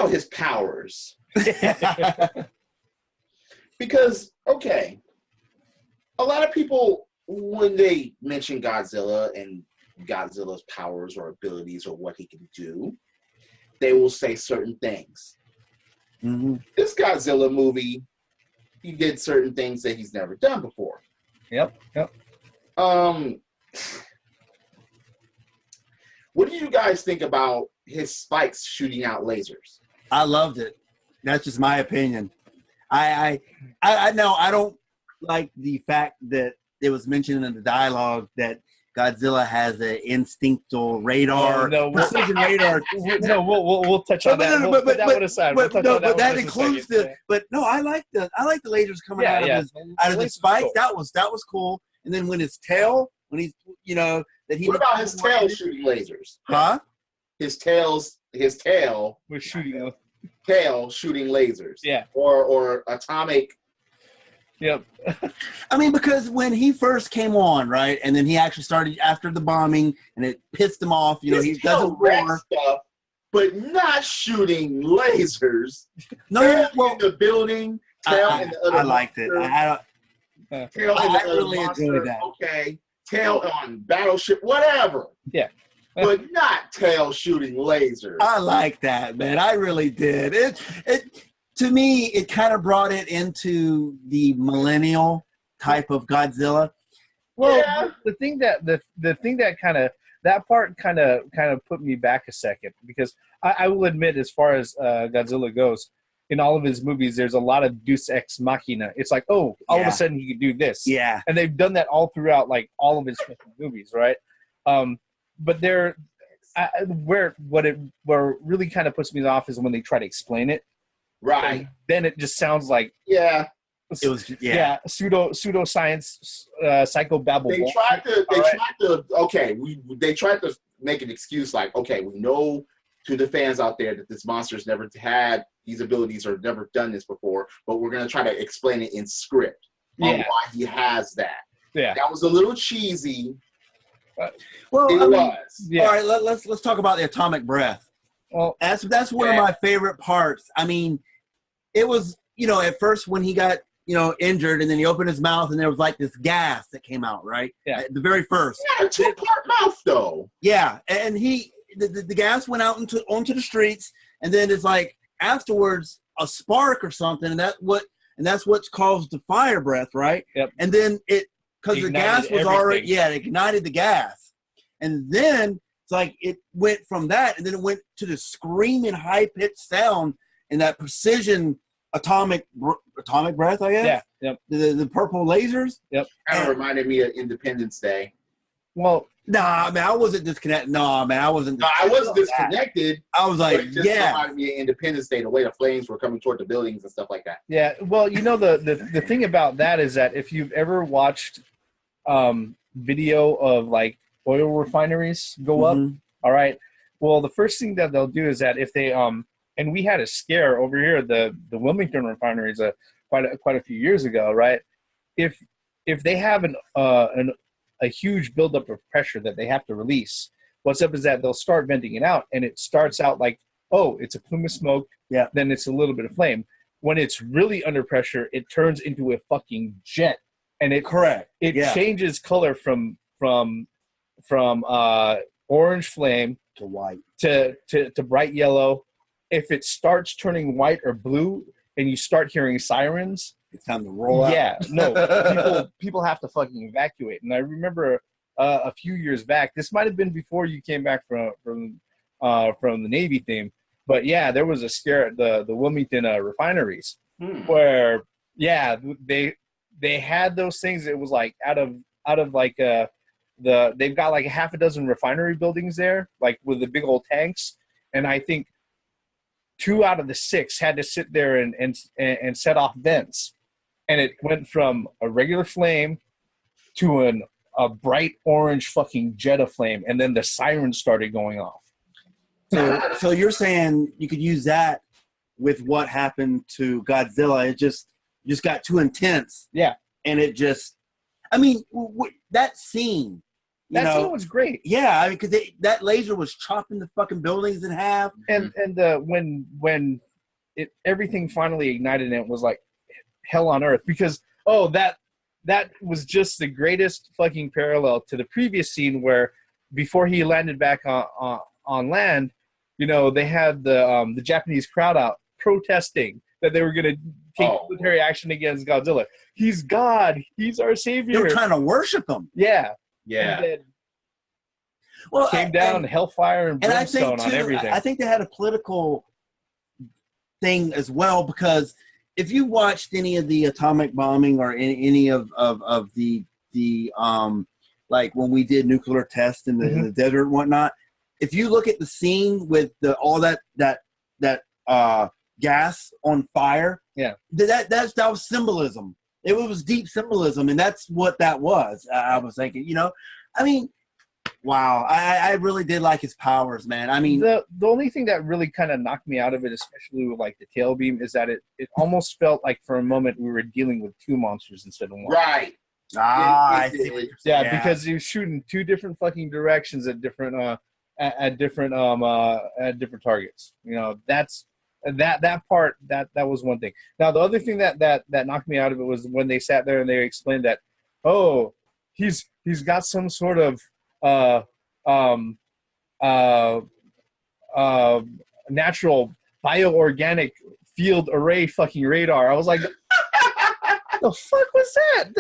about his powers. Because, okay, a lot of people, when they mention Godzilla and Godzilla's powers or abilities or what he can do, they will say certain things. Mm-hmm. This Godzilla movie, he did certain things that he's never done before. Yep. What do you guys think about his spikes shooting out lasers? I loved it. That's just my opinion. I know I don't like the fact that it was mentioned in the dialogue that Godzilla has an instinctual radar, precision radar. No, we'll touch on that. We'll put that one aside. But that includes the. But no, I like the lasers coming out of the spikes. Cool. That was cool. And then when his tail, when he's that he. What about his tail shooting lasers? Huh? His tail was shooting. Tail shooting lasers. Yeah. Or atomic. Yep. I mean, because when he first came on, right, and then he actually started after the bombing, and it pissed him off. He doesn't roar stuff, but not shooting lasers. No, in the building. Tail in the other. I liked it. Tail in the really enjoyed that. Okay, tail on battleship, whatever. Yeah. But not tail shooting lasers. I like that, man. I really did. It to me, it kind of brought it into the millennial type of Godzilla. Well, yeah. the thing that kind of that part kind of put me back a second, because I will admit, as far as Godzilla goes, in all of his movies, there's a lot of Deus Ex Machina. It's like, oh, all of a sudden he can do this. Yeah. And they've done that all throughout, like, all of his movies, right? But where really kind of puts me off is when they try to explain it. Right. And then it just sounds like it was pseudoscience, psychobabble. They tried to make an excuse like, okay, we know to the fans out there that this monster's never had these abilities or never done this before, but we're gonna try to explain it in script on why he has that. Yeah, that was a little cheesy. Well, it was. Yeah. All right, let's talk about the atomic breath. Well, that's one of my favorite parts. I mean, it was at first when he got injured, and then he opened his mouth, and there was like this gas that came out, right? Yeah. At the very first. Yeah, a two-part mouth though. Yeah, and the gas went out onto the streets, and then it's like afterwards a spark or something, and that's what's caused the fire breath, right? Yep. And then because the gas was already it ignited the gas, and then it's like it went from that, and then it went to the screaming high pitched sound and that precision atomic breath, I guess. Yeah. Yep. The purple lasers. Yep. Kind of reminded me of Independence Day. Well, nah, man, I wasn't disconnected. No, man, I wasn't. No, I wasn't disconnected. I was like, it just reminded me of Independence Day, the way the flames were coming toward the buildings and stuff like that. Yeah. Well, the thing about that is that if you've ever watched video of like oil refineries go up, all right. Well, the first thing that they'll do is that if they and we had a scare over here at the Wilmington refineries quite a few years ago, right? If they have a huge buildup of pressure that they have to release, what's up is that they'll start venting it out, and it starts out like, oh, it's a plume of smoke. Yeah. Then it's a little bit of flame. When it's really under pressure, it turns into a fucking jet, and it changes color from orange flame to white to bright yellow. If it starts turning white or blue and you start hearing sirens, it's time to roll out. Yeah, no, people have to fucking evacuate. And I remember a few years back, this might have been before you came back from the Navy thing, but yeah, there was a scare at the Wilmington refineries where they had those things. It was like out of like they've got like a half a dozen refinery buildings there, like with the big old tanks, and I think 2 out of the 6 had to sit there and set off vents. And it went from a regular flame to a bright orange fucking jet of flame. And then the sirens started going off. So you're saying you could use that with what happened to Godzilla. It just got too intense. Yeah. And it just, I mean, that scene That scene was great. Yeah, I mean, because that laser was chopping the fucking buildings in half. And when everything finally ignited, and it was like hell on earth, because that was just the greatest fucking parallel to the previous scene where before he landed back on land, you know, they had the Japanese crowd out protesting that they were going to take military action against Godzilla. He's God. He's our savior. They were trying to worship him. Yeah. Yeah. Came down hellfire and brimstone on everything. I think they had a political thing as well, because if you watched any of the atomic bombing or any of the like when we did nuclear tests in the desert and whatnot, if you look at the scene with all that gas on fire, that was symbolism. It was deep symbolism, and that's what that was. I was thinking, you know, I mean, wow, I really did like his powers, man. I mean, the only thing that really kind of knocked me out of it, especially with like the tail beam, is that it almost felt like for a moment we were dealing with two monsters instead of one. Right. I see what you're saying. Yeah, because he was shooting two different fucking directions at different targets. You know, that part that was one thing. Now the other thing that knocked me out of it was when they sat there and they explained that, oh, he's got some sort of natural bioorganic field array fucking radar. I was like, the fuck was that?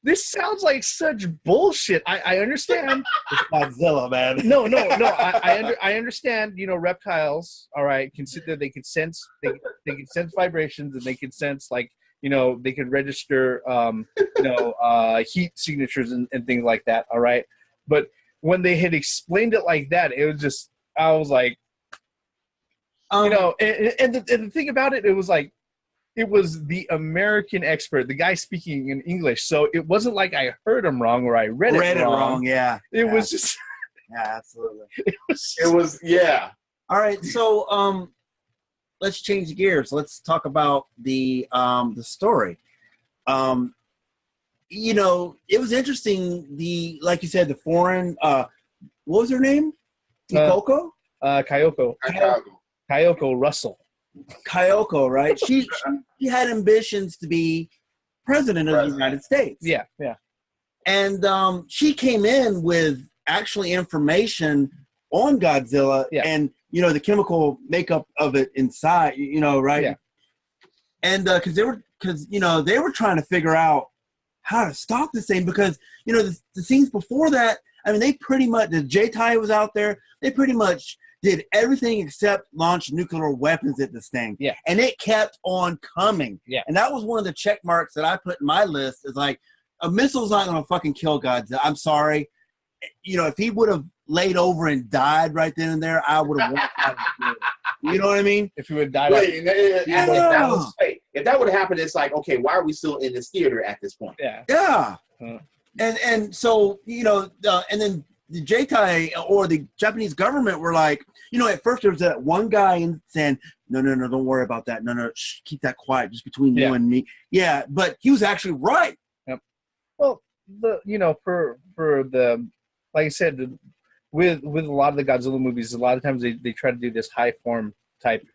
This sounds like such bullshit. I understand. It's Godzilla, man. No. I understand. You know, reptiles. All right, consider they can sense vibrations, and they can sense, like, you know, they can register heat signatures and things like that. All right, but when they had explained it like that, it was just, I was like, you know, and the thing about it, it was like, it was the American expert, the guy speaking in English. So it wasn't like I heard him wrong or I read it wrong. Yeah. It was just. Yeah, absolutely. It was, yeah. All right. So let's change gears. Let's talk about the story. You know, it was interesting. Like you said, the foreign, what was her name? Kayoko? Kayoko Russell. Kayoko, right? She had ambitions to be president of the United States. Yeah. And she came in with actually information on Godzilla and, you know, the chemical makeup of it inside, you know, right? Yeah. And because they were trying to figure out how to stop this thing, because, you know, the scenes before that, I mean, they pretty much, the J-TIE was out there, they pretty much did everything except launch nuclear weapons at this thing. Yeah. And it kept on coming. Yeah. And that was one of the check marks that I put in my list, is like, a missile's not going to fucking kill Godzilla. I'm sorry. You know, if he would have laid over and died right then and there, I would have walked out of the theater. You know what I mean? If he would have died. If that would have happened, it's like, okay, why are we still in this theater at this point? Yeah. Yeah. And so, you know, and then the J-TIE or the Japanese government were like, you know, at first there was that one guy saying, no, don't worry about that. No, shh, keep that quiet, just between you and me. Yeah, but he was actually right. Yep. Well, for the, like I said, with a lot of the Godzilla movies, a lot of times they try to do this high form type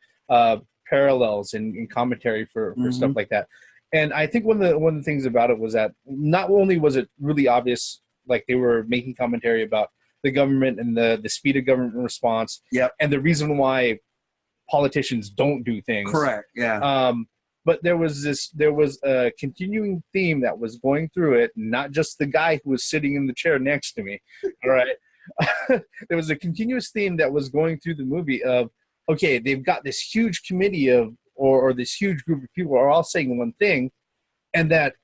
parallels and commentary for stuff like that. And I think one of the things about it was that not only was it really obvious, like they were making commentary about the government and the speed of government response, and the reason why politicians don't do things. Correct. Yeah. But there was a continuing theme that was going through it, not just the guy who was sitting in the chair next to me. All right. There was a continuous theme that was going through the movie of, okay, they've got this huge committee of, or this huge group of people are all saying one thing, and that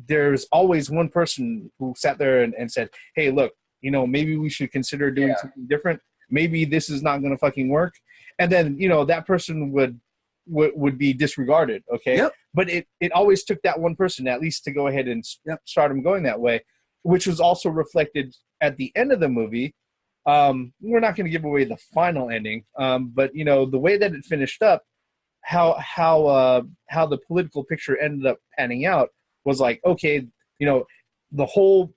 there's always one person who sat there and said, hey, look, you know, maybe we should consider doing something different. Maybe this is not going to fucking work. And then, you know, that person would be disregarded. Okay. Yep. But it always took that one person at least to go ahead and start them going that way, which was also reflected at the end of the movie. We're not going to give away the final ending. But you know, the way that it finished up, how the political picture ended up panning out was like, okay, you know, the whole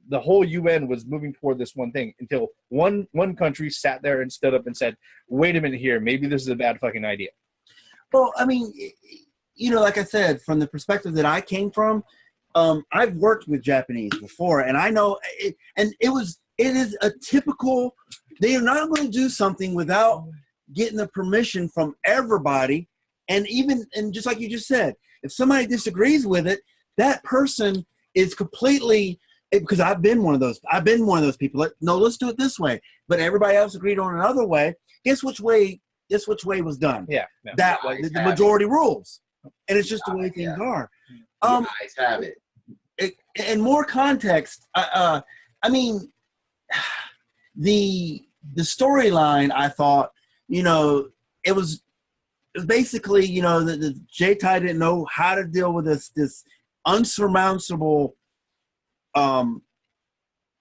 UN was moving toward this one thing until one country sat there and stood up and said, "Wait a minute here, maybe this is a bad fucking idea." Well, I mean, like I said, from the perspective that I came from, I've worked with Japanese before, and I know it is a typical. They are not going to do something without getting the permission from everybody, and just like you just said, if somebody disagrees with it, that person is completely, because I've been one of those people. No, let's do it this way, but everybody else agreed on another way. Guess which way was done? Yeah, no. That way, the majority rules, and it's just the way things are. You guys have it. In more context, I mean, the storyline, I thought, it was basically, the J-Tai didn't know how to deal with this unsurmountable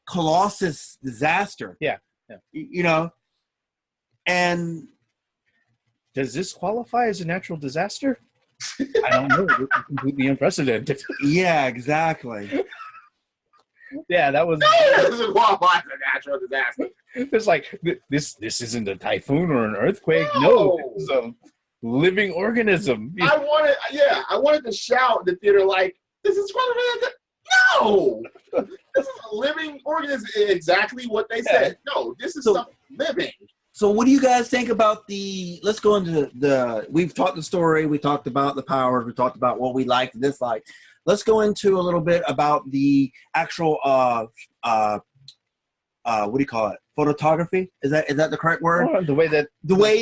colossus disaster. Yeah. And does this qualify as a natural disaster? I don't know. It's completely unprecedented. Yeah, exactly. Yeah, that was. No, it doesn't qualify as a natural disaster. It's like this isn't a typhoon or an earthquake. No, it's a living organism. I wanted to shout in the theater like, "This is qualified." No, this is a living organism. Exactly what they said. No, this is something living. So what do you guys think about let's go into we've talked the story, we talked about the powers, we talked about what we liked and disliked. Let's go into a little bit about the actual, what do you call it? Photography? Is that the correct word? Oh, the way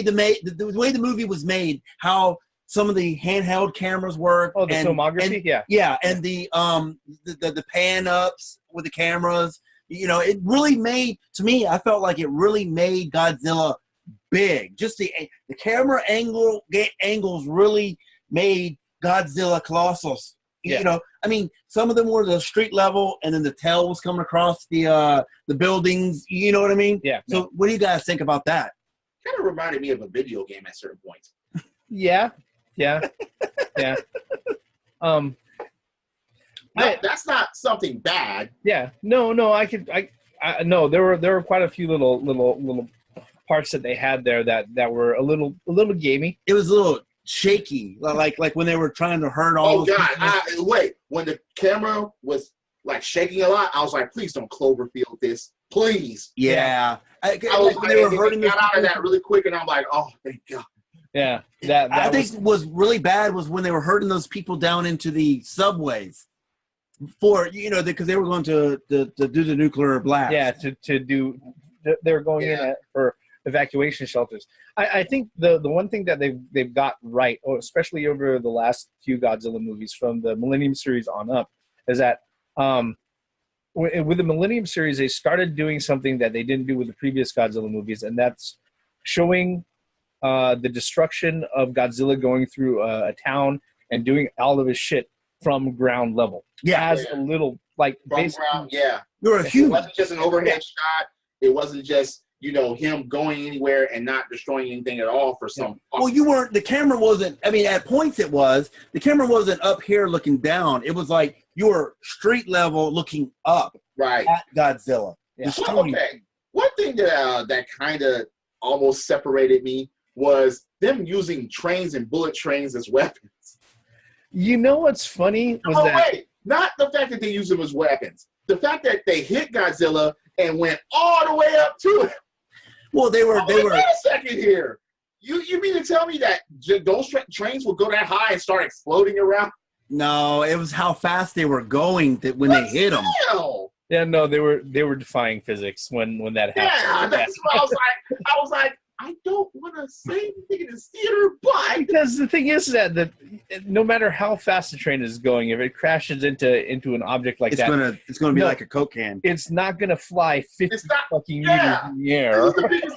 the movie was made, how some of the handheld cameras work. Oh, the filmography? Yeah, and the pan ups with the cameras. It really made, to me, I felt like it really made Godzilla big. Just the camera angles really made Godzilla colossal. Yeah. I mean, some of them were the street level, and then the tail was coming across the buildings. You know what I mean? Yeah. So what do you guys think about that? Kind of reminded me of a video game at certain points. Yeah. That's not something bad. Yeah. No. No. There were quite a few little parts that they had there that were a little gamey. It was a little shaky, like when they were trying to hurt all. Oh God! Wait, when the camera was like shaking a lot, I was like, "Please don't Cloverfield this, please." Yeah. When they were hurting. Got out of that really quick, and I'm like, "Oh, thank God." Yeah. I think was really bad was when they were hurting those people down into the subways. Because they were going to do the nuclear blast. Yeah, they were going in for evacuation shelters. I think the one thing that they've got right, especially over the last few Godzilla movies from the Millennium series on up, is that with the Millennium series they started doing something that they didn't do with the previous Godzilla movies, and that's showing the destruction of Godzilla going through a town and doing all of his shit from ground level. Yeah, as a little like from ground. Yeah, you're a human. It wasn't just an overhead shot. It wasn't just him going anywhere and not destroying anything at all for some. Well, you weren't. The camera wasn't. I mean, at points it was. The camera wasn't up here looking down. It was like you were street level looking up. Right. At Godzilla. Yeah. Okay. One thing that kind of almost separated me was them using trains and bullet trains as weapons. You know what's funny? Wait. Not the fact that they use them as weapons. The fact that they hit Godzilla and went all the way up to him. Well, they were. Wait a second here. You mean to tell me that those trains would go that high and start exploding around? No, it was how fast they were going when they hit them. Yeah, no, they were defying physics when that happened. Yeah, that's what I was like, I don't want to say anything in this theater, but because the thing is that no matter how fast the train is going, if it crashes into an object like that, it's gonna be like a Coke can. It's not gonna fly 50 fucking meters in the air.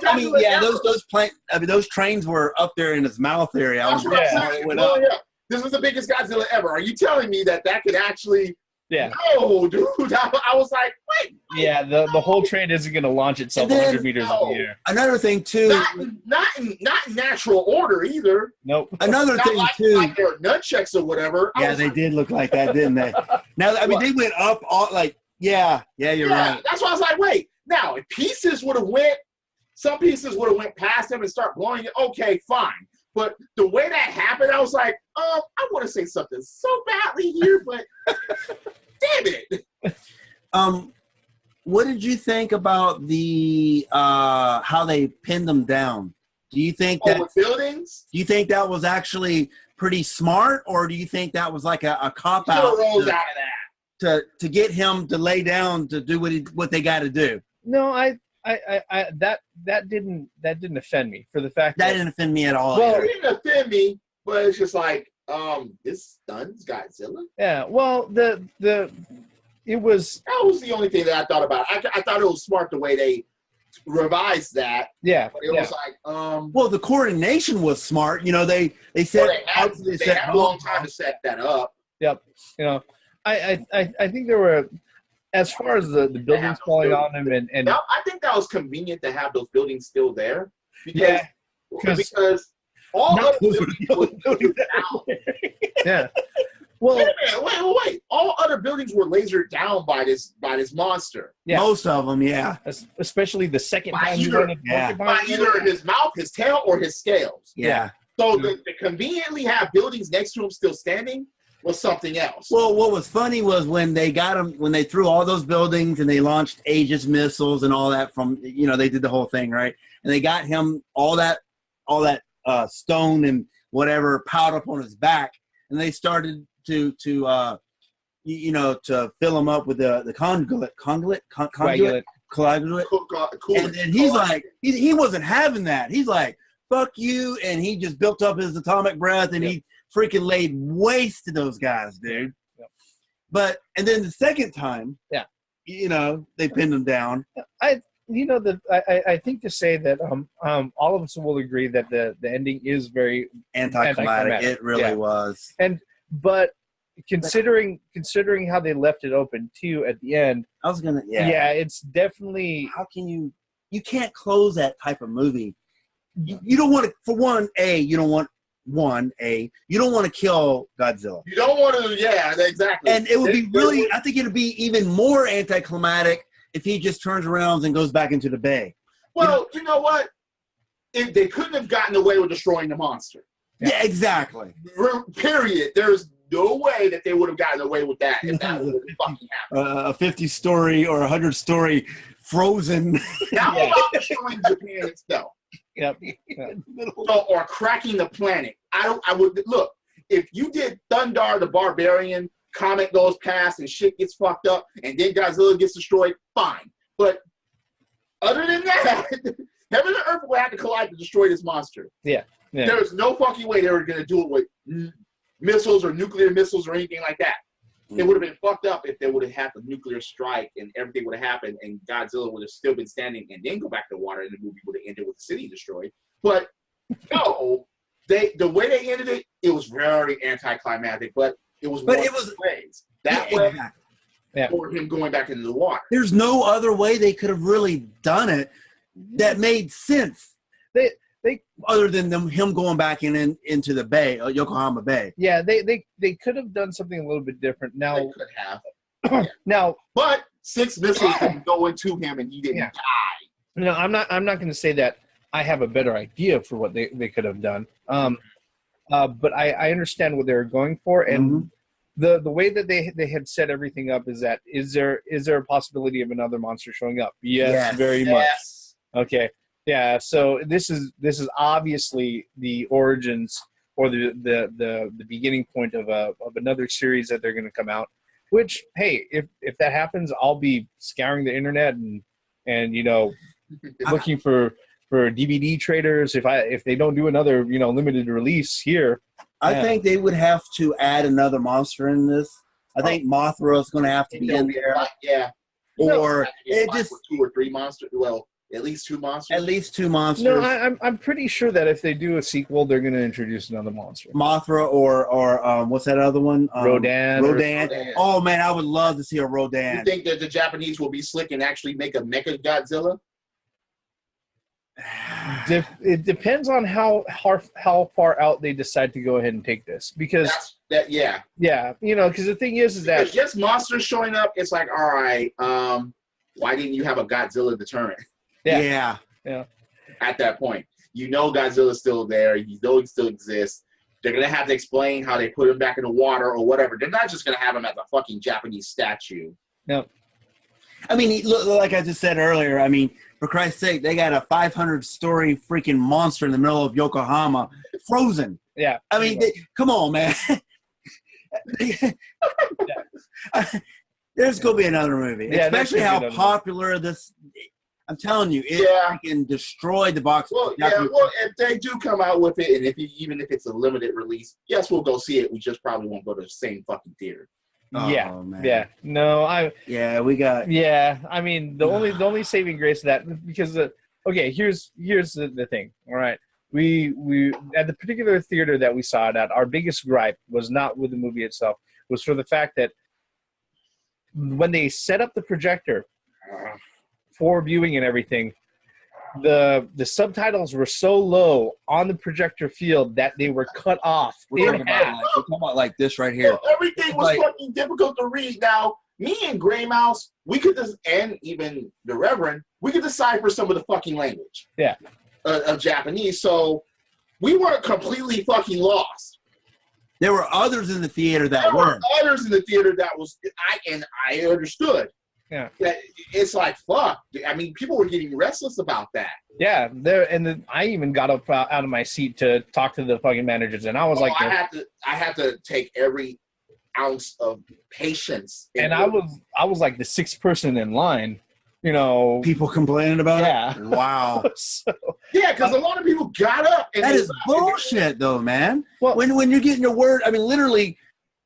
I mean, yeah, those trains were up there in his mouth area. This was the biggest Godzilla ever. Are you telling me that could actually? Yeah. No, dude. I was like, wait. Yeah, the whole train isn't going to launch itself 100 meters in the air. Another thing too. Not in natural order either. Nope. Another thing too. Like their nutchecks or whatever. Yeah, they did look like that, didn't they? Now, I mean, they went up all like Yeah, you're right. That's why I was like, wait. Now, if some pieces would have went past him and start blowing it. Okay, fine. But the way that happened, I was like, I want to say something so badly here, but damn it. What did you think about the how they pinned them down? Do you think that buildings? Do you think that was actually pretty smart, or do you think that was like a cop out? Rolls out of that to get him to lay down to do what they got to do. No, that didn't offend me for the fact that didn't offend me at all. Well, it didn't offend me, but it's just like this stuns Godzilla. Yeah, well, that was the only thing that I thought about. I thought it was smart the way they revised that. Yeah, but it was like well, the coordination was smart. You know, they said they had a long time to set that up. Yep. You know, I think there were, as far as the buildings falling on him and I think that was convenient to have those buildings still there because all other buildings were down. Yeah. Well, wait. All other buildings were lasered down by this monster. Yeah. Most of them, yeah. Especially the second by time either his mouth, his tail, or his scales. Yeah. So to conveniently have buildings next to him still standing was something else. Well, what was funny was when they got him, when they threw all those buildings and they launched Aegis missiles and all that from, you know, they did the whole thing, right? And they got him all that stone and whatever piled up on his back, and they started to fill him up with the coagulate. And then he's like, he wasn't having that. He's like, fuck you, and he just built up his atomic breath, and he freaking laid waste to those guys, dude. Yep. But and then the second time, they pinned him down. I think to say that all of us will agree that the ending is very anticlimactic. It really was. But considering how they left it open too at the end, I was gonna it's definitely, how can you can't close that type of movie. You don't want to, for one, you don't want to kill Godzilla. You don't want to, exactly. And it would be really, I think it would be even more anticlimactic if he just turns around and goes back into the bay. Well, you know what? If they couldn't have gotten away with destroying the monster. Yeah, exactly. Period. There's no way that they would have gotten away with that if that would have fucking happened. A 50-story or 100-story frozen. How about destroying Japan itself? Yep. Or cracking the planet. I would look, if you did Thundar the Barbarian, comet goes past and shit gets fucked up, and then Godzilla gets destroyed, fine. But other than that, heaven and earth would have to collide to destroy this monster. Yeah. There's no fucking way they were going to do it with missiles or nuclear missiles or anything like that. It would have been fucked up if they would have had the nuclear strike and everything would have happened and Godzilla would have still been standing and then go back to the water and the movie would have ended with the city destroyed. But no, the way they ended it was very anticlimactic, but it was ways. That way or him going back into the water. There's no other way they could have really done it that made sense. They other than him going back into the bay, Yokohama Bay. Yeah, they could have done something a little bit different. Now they could have. Now, but 6 missiles didn't go into him and he didn't die. No, I'm not going to say that I have a better idea for what they could have done. But I understand what they were going for, and the way that they had set everything up is that is there a possibility of another monster showing up? Yes. Very much. Okay. Yeah, so this is obviously the origins or the beginning point of another series that they're going to come out. Which, hey, if that happens, I'll be scouring the internet and looking for DVD traders. If they don't do another limited release here, I think they would have to add another monster in this. I think Mothra is going to have to be in there. Or it just 2 or 3 monsters. Well. At least 2 monsters? At least 2 monsters. No, I'm pretty sure that if they do a sequel, they're going to introduce another monster. Mothra or what's that other one? Rodan. Oh, man, I would love to see a Rodan. You think that the Japanese will be slick and actually make a Mecha Godzilla? It depends on how far out they decide to go ahead and take this, because yeah, because the thing is that just monsters showing up, it's like, all right, why didn't you have a Godzilla deterrent? Yeah. At that point, Godzilla's still there, he still exists. They're gonna have to explain how they put him back in the water or whatever. They're not just gonna have him as a fucking Japanese statue. No. I mean, like I just said earlier, I mean, for Christ's sake, they got a 500-story freaking monster in the middle of Yokohama, frozen. Yeah. I mean, come on, man. There's going to be another movie, especially how popular this. I'm telling you, it freaking destroyed the box. Well, if they do come out with it, and even if it's a limited release, yes, we'll go see it. We just probably won't go to the same fucking theater. Oh, man. Yeah. No, we got. Yeah, I mean, the only saving grace of that, because here's the thing. All right, we at the particular theater that we saw it at, our biggest gripe was not with the movie itself, was for the fact that when they set up the projector for viewing and everything, the subtitles were so low on the projector field that they were cut off. We're talking about like this right here. So everything was fucking difficult to read. Now, me and Gray Mouse, we could and even the Reverend, we could decipher some of the fucking language. Yeah. Of Japanese. So we weren't completely fucking lost. There were others in the theater that were. Others in the theater that was, I understood. Yeah. That it's like, fuck. I mean, people were getting restless about that. Yeah, I even got up out of my seat to talk to the fucking managers, and I was like, I had to take every ounce of patience. And I was like the sixth person in line, People complaining about it. Wow. Because a lot of people got up. And that is bullshit, though, man. Well, when you're getting your word, I mean, literally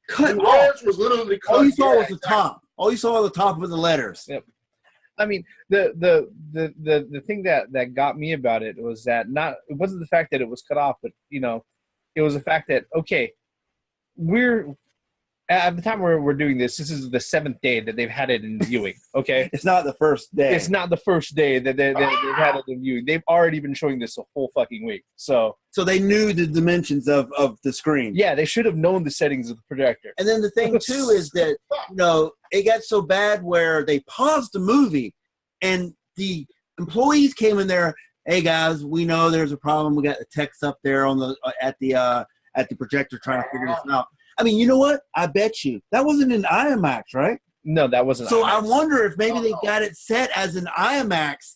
cut off. Words was literally cut. All you saw was the top. All you saw was the top of the letters. Yep. I mean, the thing that got me about it was that it wasn't the fact that it was cut off, but it was the fact that we're at the time we're doing this is the 7th day that they've had it in viewing. Okay, it's not the first day. It's not the first day that they've had it in viewing. They've already been showing this a whole fucking week. So they knew the dimensions of the screen. Yeah, they should have known the settings of the projector. And then the thing too is that it got so bad where they paused the movie, and the employees came in there. Hey guys, we know there's a problem. We got the text up there on at the projector trying to figure this out. I mean, you know what? I bet you that wasn't an IMAX, right? No, that wasn't. So IMAX. I wonder if maybe they got it set as an IMAX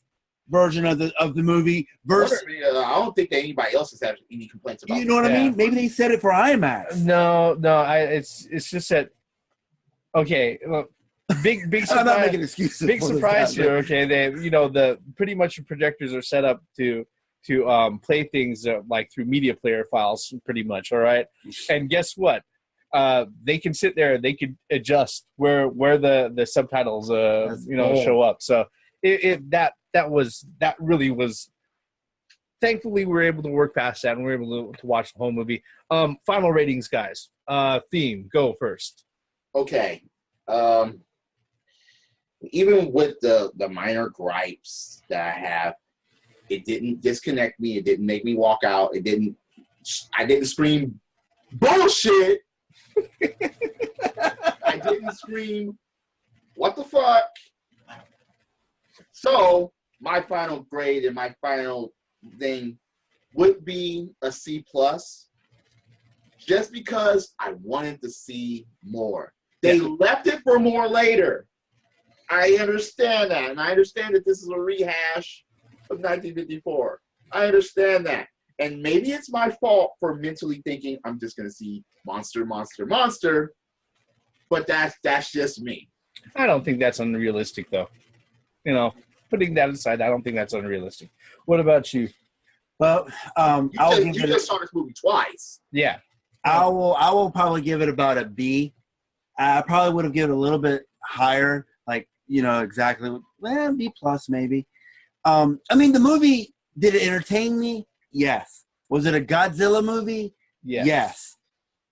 version of the movie versus. I don't think that anybody else has had any complaints about. You know what I mean? Maybe they set it for IMAX. No, it's just that. Okay, well, big surprise. I'm not making excuses. Big surprise here. Okay, the pretty much the projectors are set up to play things like through media player files, pretty much. All right, and guess what? They can sit there. They could adjust where the subtitles show up. So that really was. Thankfully, we were able to work past that, and we were able to watch the whole movie. Final ratings, guys. Theme, go first. Okay. Even with the minor gripes that I have, it didn't disconnect me. It didn't make me walk out. I didn't scream bullshit. I didn't scream, what the fuck? So my final grade and my final thing would be a C+, just because I wanted to see more. They left it for more later. I understand that, and I understand that this is a rehash of 1954. I understand that. And maybe it's my fault for mentally thinking I'm just going to see monster, monster, monster. But that's just me. I don't think that's unrealistic, though. Putting that aside, I don't think that's unrealistic. What about you? Well, you just saw this movie twice. Yeah. I will probably give it about a B. I probably would have given it a little bit higher, exactly. B plus maybe. I mean, the movie, did it entertain me? Yes. Was it a Godzilla movie? Yes.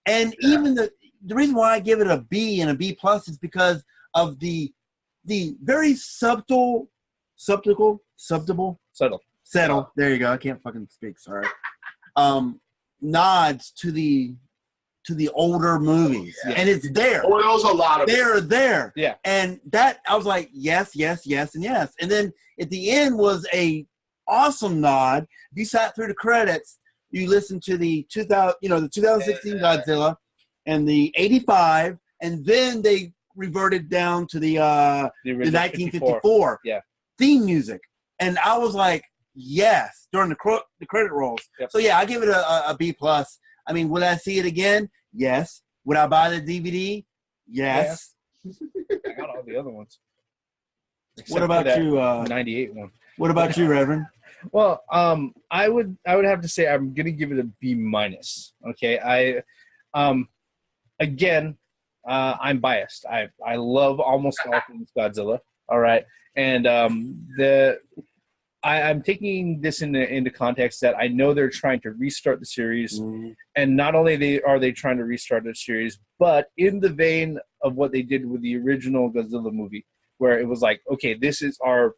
And even the reason why I give it a B and a B plus is because of the very subtle Settle. There you go. I can't fucking speak. Sorry. Nods to the older movies, and it's there. Oh, there's a lot of they're there. Yeah. And that I was like, yes, yes, yes, and yes. And then at the end was a awesome nod. If you sat through the credits, you listened to the 2016 Godzilla and the 85, and then they reverted down to the 1954 theme music. And I was like, yes, during the credit rolls. Yep. So yeah, I give it a B plus. I mean, would I see it again? Yes. Would I buy the DVD? Yes. Yeah. I got all the other ones. What about you? 98 one. What about you, Reverend? Well, I would have to say I'm gonna give it a B minus. Okay, again, I'm biased. I love almost all things Godzilla. All right, and I'm taking this into context that I know they're trying to restart the series, and not only are they trying to restart the series, but in the vein of what they did with the original Godzilla movie, where it was like, okay, this is our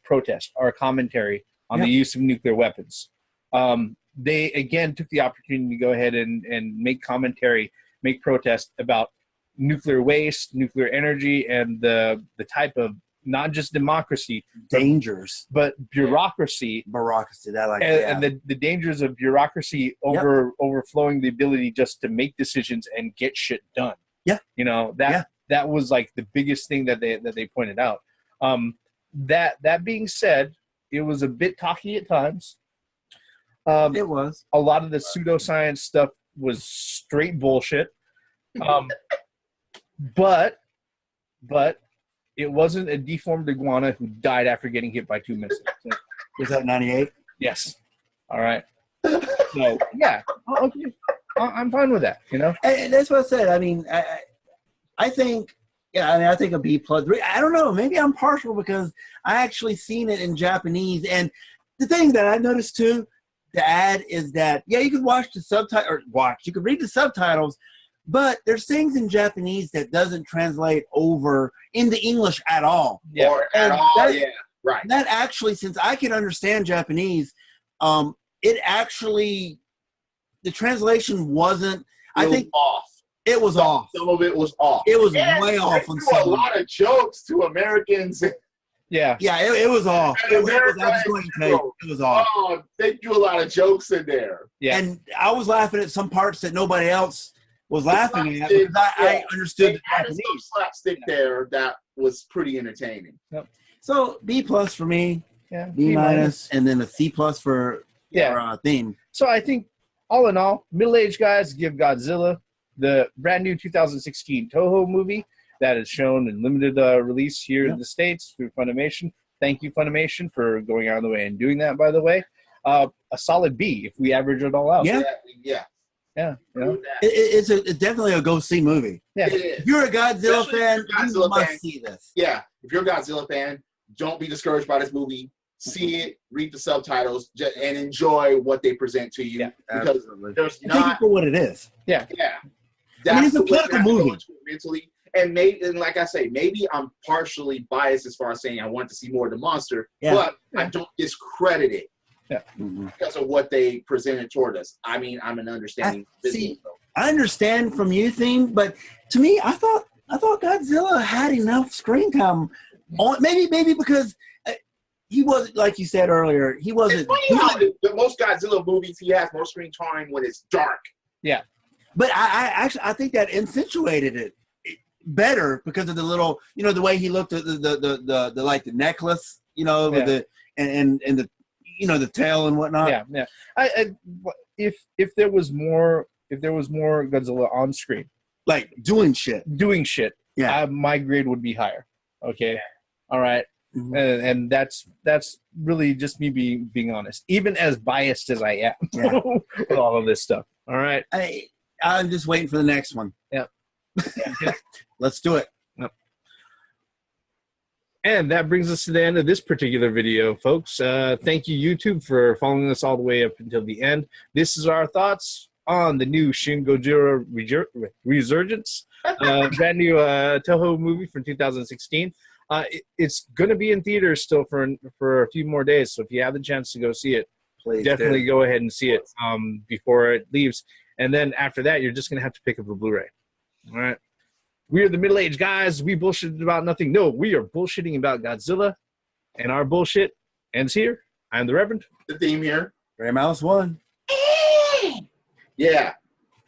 protest, our commentary on the use of nuclear weapons. They again took the opportunity to go ahead and make commentary, make protest about nuclear waste, nuclear energy, and the type of not just democracy dangers, but bureaucracy. That like and the dangers of bureaucracy overflowing the ability just to make decisions and get shit done. Yeah, that was like the biggest thing that they pointed out. That being said, it was a bit talky at times. It was. A lot of the pseudoscience stuff was straight bullshit. But it wasn't a deformed iguana who died after getting hit by 2 missiles. Was that 98? Yes. All right. So, yeah. Okay. I'm fine with that, you know? And that's what I said. I mean, I think... Yeah, I mean, I think a B plus. I don't know. Maybe I'm partial because I actually seen it in Japanese. And the thing that I noticed too, to add, is that you could watch the subtitle or you could read the subtitles, but there's things in Japanese that doesn't translate over into English at all. Yeah, or at all. Right. That actually, since I can understand Japanese, it actually the translation wasn't. I think off. It was off. Some of it was off. It was way off on some. A lot of jokes to Americans. Yeah. Yeah, it was off. It was off. Oh, they do a lot of jokes in there. Yeah. And I was laughing at some parts that nobody else was laughing at because I understood the Japanese. Some slapstick there that was pretty entertaining. Yep. So B plus for me. Yeah. B minus, and then a C plus for theme. So I think all in all, middle-aged guys give Godzilla the brand new 2016 Toho movie that is shown in limited release here in the States through Funimation. Thank you, Funimation, for going out of the way and doing that, by the way. A solid B if we average it all out. Yeah. You know? It's definitely a go-see movie. Yeah. If you're a Godzilla fan, you must see this. Yeah. If you're a Godzilla fan, don't be discouraged by this movie. See it, read the subtitles, and enjoy what they present to you. Yeah, because absolutely. There's Take it for what it is. Yeah. Yeah. I mean, it's a political movie. Mentally. And like I say, maybe I'm partially biased as far as saying I want to see more of the monster, but I don't discredit it because of what they presented toward us. I mean, I'm an understanding. I understand from you, Theme, but to me, I thought Godzilla had enough screen time. Maybe because he wasn't, like you said earlier, he wasn't. It's funny how the most Godzilla movies, he has more screen time when it's dark. Yeah. But I think that accentuated it better because of the little, the way he looked at the like the necklace, with the and the the tail and whatnot. Yeah. If there was more Godzilla on screen, like doing shit, my grade would be higher. Okay, all right, and that's really just me being honest, even as biased as I am with all of this stuff. All right. I'm just waiting for the next one. Yeah. Let's do it. Yep. And that brings us to the end of this particular video, folks. Thank you, YouTube, for following us all the way up until the end. This is our thoughts on the new Shin Godzilla Resurgence, brand new Toho movie from 2016. It's going to be in theaters still for a few more days. So if you have the chance to go see it, Please definitely go ahead and see it before it leaves. And then after that, you're just going to have to pick up a Blu-ray. All right. We are the middle-aged guys. We bullshit about nothing. No, we are bullshitting about Godzilla. And our bullshit ends here. I'm the Reverend. The theme here. Ray Mouse 1. Yeah.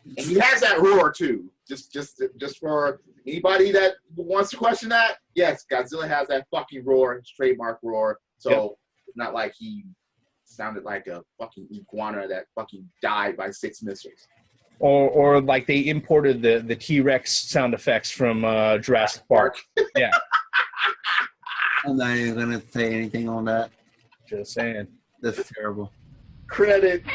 And he has that roar too. Just for anybody that wants to question that, yes, Godzilla has that fucking roar, his trademark roar. So it's not like he sounded like a fucking iguana that fucking died by 6 missiles. Or like they imported the T-Rex sound effects from Jurassic Park. Yeah. I'm not even going to say anything on that. Just saying. That's terrible. Credits.